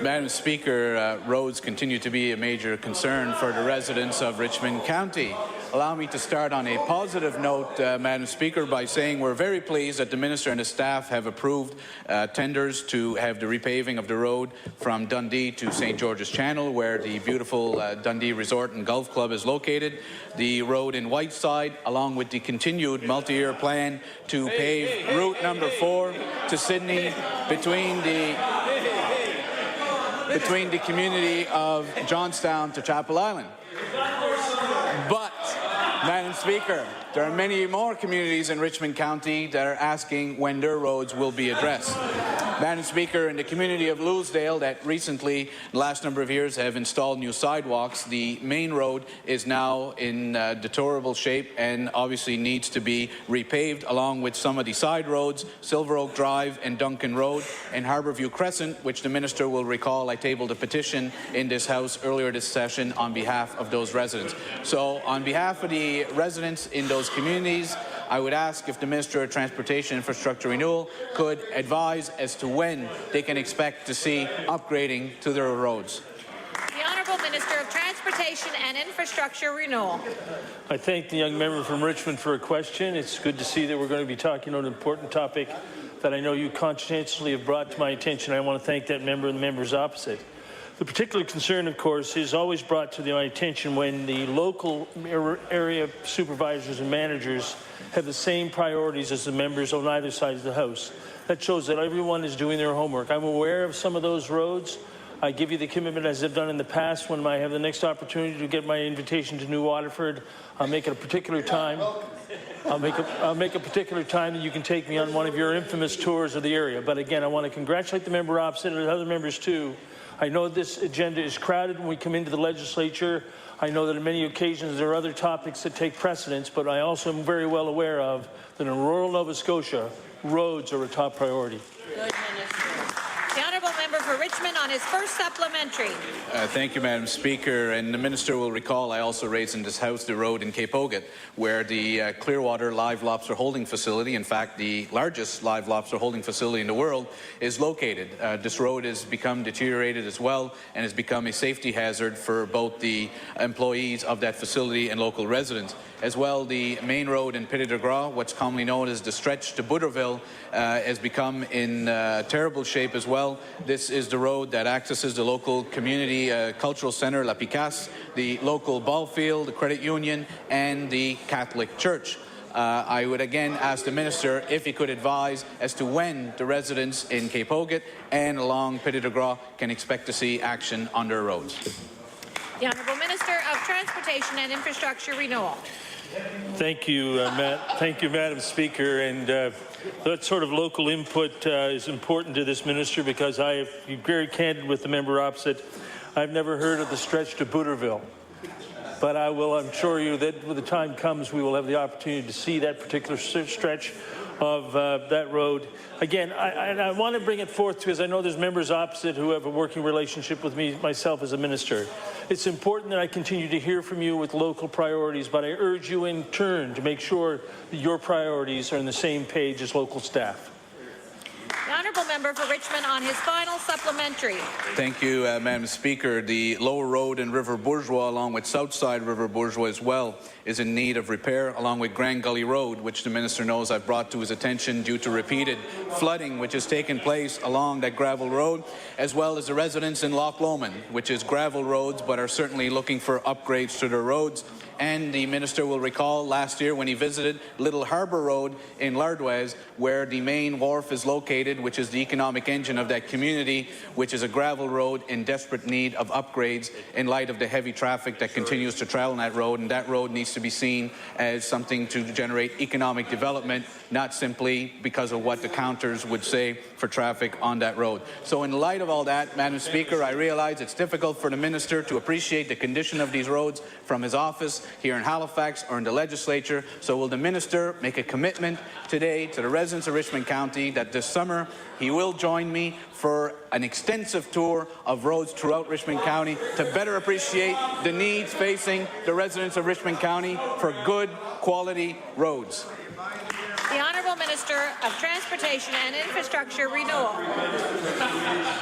Madam Speaker, roads continue to be a major concern for the residents of Richmond County. Allow me to start on a positive note, Madam Speaker, by saying we're very pleased that the Minister and his staff have approved tenders to have the repaving of the road from Dundee to St. George's Channel, where the beautiful Dundee Resort and Golf Club is located. The road in Whiteside, along with the continued multi-year plan to pave route number 4 to Sydney between the community of Johnstown to Chapel Island. But, Madam Speaker, there are many more communities in Richmond County that are asking when their roads will be addressed. Madam Speaker, in the community of Louisdale that recently, the last number of years, have installed new sidewalks, the main road is now in deplorable shape and obviously needs to be repaved, along with some of the side roads, Silver Oak Drive and Duncan Road, and Harbourview Crescent, which the Minister will recall I tabled a petition in this House earlier this session on behalf of those residents. So, on behalf of the residents in those communities, I would ask if the Minister of Transportation and Infrastructure Renewal could advise as to when they can expect to see upgrading to their roads. The Honourable Minister of Transportation and Infrastructure Renewal. I thank the young member from Richmond for a question. It's good to see that we're going to be talking on an important topic that I know you conscientiously have brought to my attention. I want to thank that member and the members opposite. The particular concern, of course, is always brought to my attention when the local area supervisors and managers have the same priorities as the members on either side of the House. That shows that everyone is doing their homework. I'm aware of some of those roads. I give you the commitment, as I've done in the past, when I have the next opportunity to get my invitation to New Waterford, I'll make it a particular time. I'll make a particular time that you can take me on one of your infamous tours of the area. But again, I want to congratulate the member opposite and other members too. I know this agenda is crowded when we come into the legislature. I know that on many occasions there are other topics that take precedence, but I also am very well aware of that in rural Nova Scotia, roads are a top priority. Good, Minister. The Honourable Member for Richmond on his first supplementary. Thank you, Madam Speaker. And the Minister will recall I also raised in this House the road in Cape Oget, where the Clearwater Live Lobster Holding Facility, in fact the largest live lobster holding facility in the world, is located. This road has become deteriorated as well and has become a safety hazard for both the employees of that facility and local residents. As well, the main road in Petit de Gras, what's commonly known as the stretch to Butterville, has become in terrible shape as well. This is the road that accesses the local community cultural centre, La Picasse, the local ball field, the credit union, and the Catholic Church. I would again ask the Minister if he could advise as to when the residents in Cape Oget and along Petit de Gras can expect to see action on their roads. The Honourable Minister of Transportation and Infrastructure Renewal. Thank you, Madam Speaker. And that sort of local input is important to this minister, because I have been very candid with the member opposite. I've never heard of the stretch to Butterville, but I'm sure you that when the time comes, we will have the opportunity to see that particular stretch of that road. Again, I want to bring it forth because I know there's members opposite who have a working relationship with myself as a minister. It's important that I continue to hear from you with local priorities, but I urge you in turn to make sure that your priorities are on the same page as local staff. The Honourable Member for Richmond on his final supplementary. Thank you, Madam Speaker. The Lower Road in River Bourgeois, along with Southside River Bourgeois as well, is in need of repair, along with Grand Gully Road, which the Minister knows I've brought to his attention due to repeated flooding which has taken place along that gravel road, as well as the residents in Loch Lomond, which is gravel roads but are certainly looking for upgrades to their roads. And the Minister will recall last year when he visited Little Harbour Road in Lardwes, where the main wharf is located, which is the economic engine of that community, which is a gravel road in desperate need of upgrades in light of the heavy traffic that continues to travel on that road. And that road needs to be seen as something to generate economic development, not simply because of what the counters would say for traffic on that road. So in light of all that, Madam Speaker, I realize it's difficult for the Minister to appreciate the condition of these roads from his office here in Halifax or in the legislature. So will the Minister make a commitment today to the residents of Richmond County that this summer he will join me for an extensive tour of roads throughout Richmond County to better appreciate the needs facing the residents of Richmond County for good quality roads? The Honourable Honourable Minister of Transportation and Infrastructure Renewal.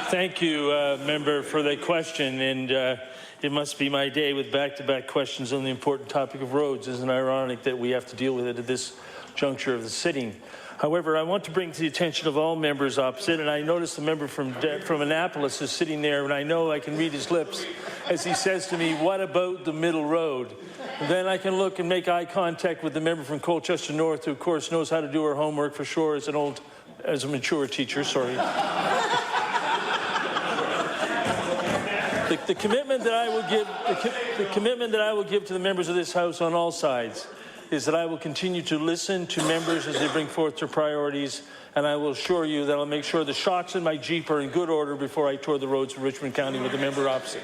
Thank you, member, for that question. And it must be my day with back-to-back questions on the important topic of roads. Isn't it ironic that we have to deal with it at this juncture of the sitting? However, I want to bring to the attention of all members opposite, and I notice the member from Annapolis is sitting there, and I know I can read his lips as he says to me, "What about the middle road?" And then I can look and make eye contact with the member from Colchester North, who of course knows how to do her homework for sure as a mature teacher. Sorry. The commitment that I will give to the members of this House on all sides is that I will continue to listen to members as they bring forth their priorities, and I will assure you that I'll make sure the shocks in my Jeep are in good order before I tour the roads of Richmond County with the member opposite.